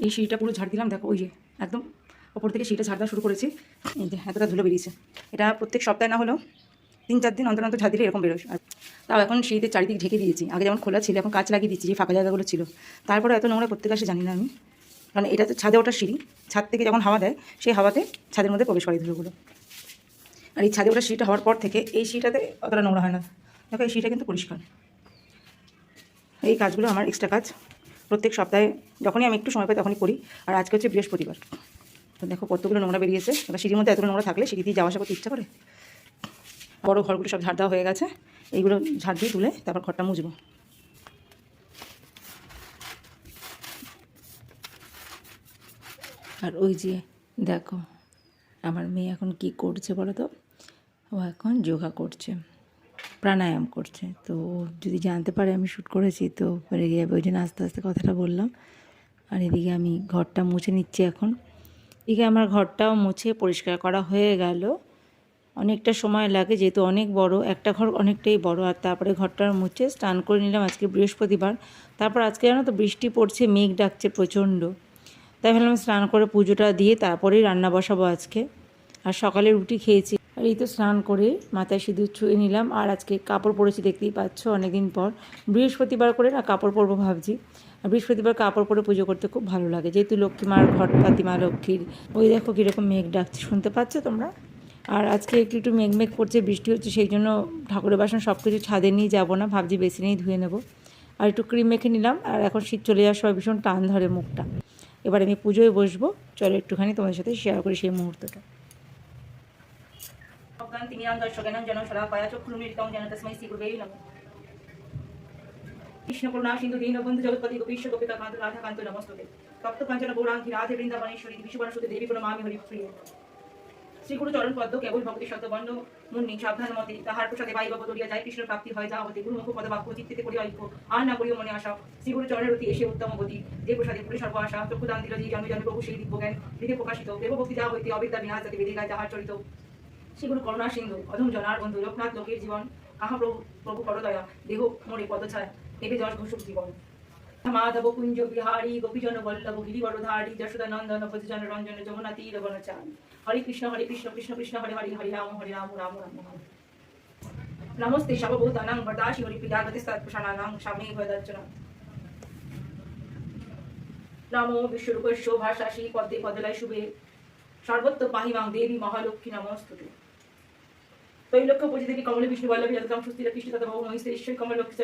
এই সিঁড়িটা পুরো ঝাড় দিলাম, দেখো ওই যে একদম ওপর থেকে সিঁড়িটা ঝাড় দেওয়া শুরু করেছি। এই যে এতটা ধুলো বেরিয়েছে। এটা প্রত্যেক সপ্তাহে না হলেও 3-4 দিন অন্তর অন্তর ঝাড় দিলে এরকম বেরোয়। আর তাও এখন সিঁড়িতে চারিদিক ঢেকে দিয়েছি। আগে যেমন খোলা ছিল, এখন কাঁচ লাগিয়ে দিচ্ছি, যে ফাঁকা জায়গাগুলো ছিল। তারপরে এত নোংরা প্রত্যেক আসে জানি না আমি, কারণ এটা তো ছাদে ওঠার সিঁড়ি, ছাদ থেকে যখন হাওয়া দেয় সেই হাওয়াতে ছাদের মধ্যে প্রবেশ করে ধুলোগুলো। আর এই ছাদে ওঠার সিঁড়িটা হওয়ার পর থেকে এই সিঁড়িটাতে অতটা নোংরা হয় না। দেখো এই সিঁড়িটা কিন্তু পরিষ্কার। এই কাজগুলো আমার এক্সট্রা কাজ, প্রত্যেক সপ্তাহে যখনই আমি একটু সময় পাই তখনই করি। আর আজকে হচ্ছে বৃহস্পতিবার, তো দেখো কতগুলো নোংরা বেরিয়েছে। এবার সিঁড়ির মধ্যে এতগুলো নোংরা থাকলে সিঁড়ি দিয়ে যাওয়া আসা করতে ইচ্ছা করে। বড় ঘরগুলো সব ঝাড় দেওয়া হয়ে গেছে, এইগুলো ঝাড় দিয়ে তুলে তারপর ঘরটা মুছবো। আর ওই যে দেখো আমার মেয়ে এখন কি করছে বলো তো, ও এখন যোগা করছে, প্রাণায়াম করছে। তো যদি জানতে পারে আমি শ্যুট করেছি তো রেগে যাবে, ওই জন্য আস্তে আস্তে কথাটা বললাম। আর এদিকে আমি ঘরটা মুছে নিচ্ছি এখন। এদিকে আমার ঘরটাও মুছে পরিষ্কার করা হয়ে গেল। অনেকটা সময় লাগে যেহেতু অনেক বড়, একটা ঘর অনেকটাই বড়। আর তারপরে ঘরটা মুছে স্নান করে নিলাম, আজকে বৃহস্পতিবার। তারপর আজকে জানো তো বৃষ্টি পড়ছে, মেঘ ডাকছে প্রচণ্ড, তাই ভাবলাম স্নান করে পুজোটা দিয়ে তারপরেই রান্না বসাবো আজকে। আর সকালে রুটি খেয়েছি। আর এই তো স্নান করে মাথায় সিঁদুর ছুঁয়ে নিলাম। আর আজকে কাপড় পরেছি, দেখতেই পাচ্ছ অনেকদিন পর। বৃহস্পতিবার করে না কাপড় পরবো ভাবছি। আর বৃহস্পতিবার কাপড় পরে পুজো করতে খুব ভালো লাগে, যেহেতু লক্ষ্মী মার ঘট, প্রতিমা লক্ষ্মীর। ওই দেখো কীরকম মেঘ ডাকছে, শুনতে পাচ্ছ তোমরা? আর আজকে একটু একটু মেঘ করছে, বৃষ্টি হচ্ছে, সেই জন্য ঠাকুরের বাসন সব কিছু ছাদে নিয়ে যাবো না, ভাবছি বেসিনেই ধুয়ে নেবো। আর একটু ক্রিম মেখে নিলাম। আর এখন শীত চলে যাওয়ার সময় ভীষণ টান ধরে মুখটা। এবার আমি পুজোয় বসবো, চলো একটুখানি তোমাদের সাথে শেয়ার করি সেই মুহূর্তটা। কৃষ্ণ করুণা সিন্ধু দীনবন্ধু জগৎপতি গোপীশ গোপিকা কান্ত রাধা কান্ত নমস্তুতে। তপ্ত কাঞ্চন গৌরাঙ্গী রাধে বৃন্দাবনেশ্বরী বিশ্ববনসুতে দেবী প্রণমামি হরিপ্রিয়। শ্রীগুরু চরণ পদ্ম কেবল ভক্তি শতবর্ণ মুন্নি সাবধান মতে তাহার প্রসাদে পাইব বদলিয়া যায় কৃষ্ণ প্রাপ্তি হয় যা হতে গুরু মুখ পদ বাক্য চিত্তিতে করি ঐক্য আর না করিও মনে আশা। শ্রীগুরু চরণের অতি এসে উত্তম গতি, যে প্রসাদে পুরে সর্ব আশা চক্ষুদান দিল যে জন্মে জন্মে প্রভু সেই দিব্য জ্ঞান হৃদয়ে প্রকাশিত দেব ভক্তি যা হইতে অবিদ্যা বিনাশ যাতে বেদে গায় তাহার চরিত। শ্রীগুরু করুণা সিন্ধু অধম জনার বন্ধু লোকনাথ লোকের জীবন কাহা প্রভু প্রভু করদয়া দেহ মোরে পদছায়া এবে যশ ঘোষক জীবন। মাধব কুঞ্জ বিহারী গোপীজন বল্লভ গিরিবরধারী যশোদা নন্দন ভজজন রঞ্জন যমুনা তীর বনচারী। হরে কৃষ্ণ কৃষ্ণ কৃষ্ণ হরে হরে হরে রাম রাম রাম। নমস্তে সর্বভূতানাং বরদাসি হরিপ্রিয়া গতিস্তৎপ্রসানানাং স্বামী ভয়দর্চনা। নমো বিশ্বরূপস্য ভাষাসি পদ্মে পদলয় শুভে সর্বত্র পাহিমাং দেবী মহালক্ষ্মী নমস্তুতে। ত্রৈলোক্য পূজিদেবী কমলে বিষ্ণু বল্লভী যততম সুস্থির কৃষ্ণ তত বহু মহিষে ঈশ্বর কমল লক্ষ্মী